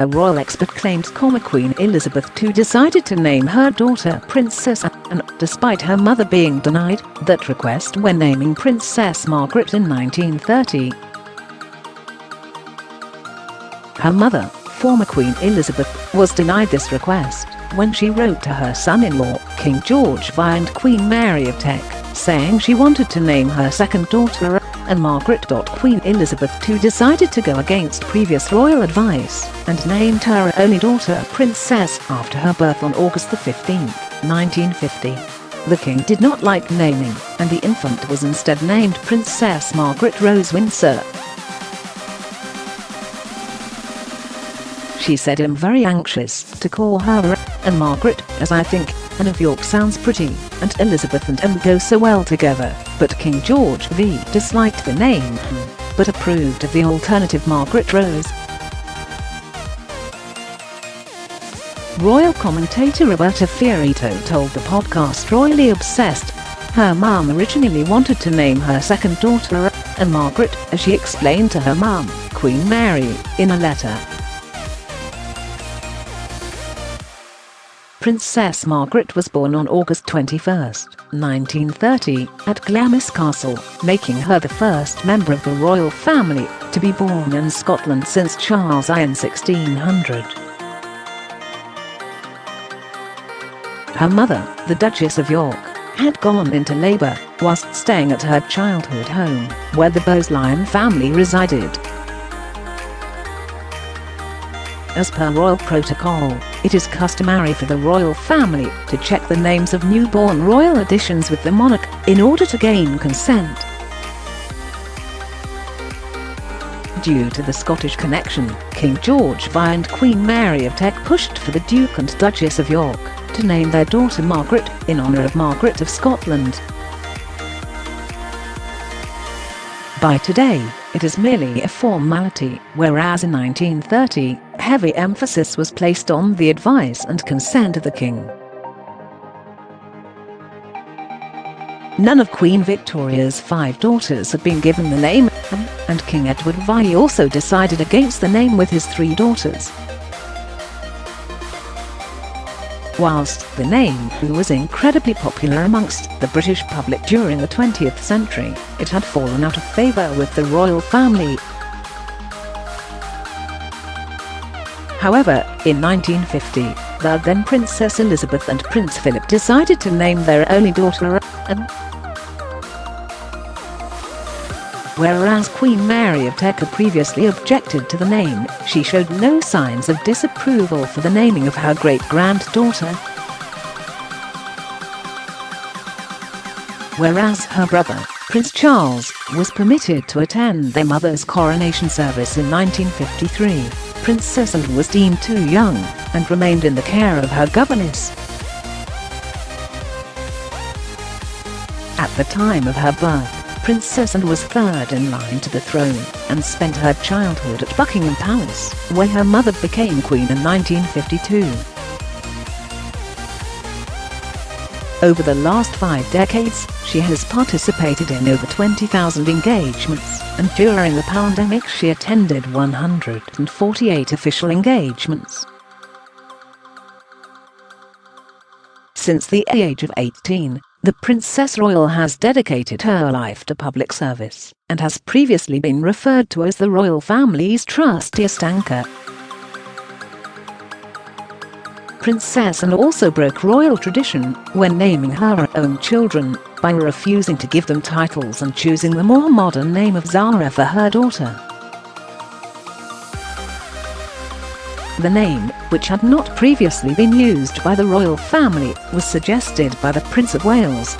A royal expert claims Queen Elizabeth II decided to name her daughter Princess Anne, despite her mother being denied that request when naming Princess Margaret in 1930. Her mother, former Queen Elizabeth, was denied this request when she wrote to her son-in-law, King George V and Queen Mary of Teck, saying she wanted to name her second daughter and Margaret. Queen Elizabeth II decided to go against previous royal advice and named her only daughter Princess after her birth on August 15, 1950. The king did not like naming, and the infant was instead named Princess Margaret Rose Windsor. She said, "I'm very anxious to call her and Margaret, as I think Anne of York sounds pretty, and Elizabeth and Anne go so well together," but King George V disliked the name, but approved of the alternative Margaret Rose. Royal commentator Roberta Fiorito told the podcast Royally Obsessed her mum originally wanted to name her second daughter Anne Margaret, as she explained to her mum, Queen Mary, in a letter. Princess Margaret was born on August 21, 1930, at Glamis Castle, making her the first member of the royal family to be born in Scotland since Charles I in 1600. Her mother, the Duchess of York, had gone into labour whilst staying at her childhood home, where the Bowes-Lyon family resided. As per royal protocol, it is customary for the royal family to check the names of newborn royal additions with the monarch in order to gain consent. Due to the Scottish connection, King George V and Queen Mary of Teck pushed for the Duke and Duchess of York to name their daughter Margaret in honour of Margaret of Scotland. By today, it is merely a formality, whereas in 1930, heavy emphasis was placed on the advice and consent of the king. None of Queen Victoria's 5 daughters had been given the name Anne, and King Edward VI also decided against the name with his 3 daughters. Whilst the name was incredibly popular amongst the British public during the 20th century, it had fallen out of favour with the royal family. However, in 1950, the then Princess Elizabeth and Prince Philip decided to name their only daughter Anne. Whereas Queen Mary of Teck had previously objected to the name, she showed no signs of disapproval for the naming of her great-granddaughter. Whereas her brother, Prince Charles, was permitted to attend their mother's coronation service in 1953, Princess Anne was deemed too young and remained in the care of her governess. At the time of her birth, Princess Anne was third in line to the throne and spent her childhood at Buckingham Palace, where her mother became queen in 1952. Over the last 5 decades, she has participated in over 20,000 engagements, and during the pandemic she attended 148 official engagements. Since the age of 18, the Princess Royal has dedicated her life to public service, and has previously been referred to as the royal family's trustiest anchor. Princess Anne also broke royal tradition when naming her own children, by refusing to give them titles and choosing the more modern name of Zara for her daughter. The name, which had not previously been used by the royal family, was suggested by the Prince of Wales,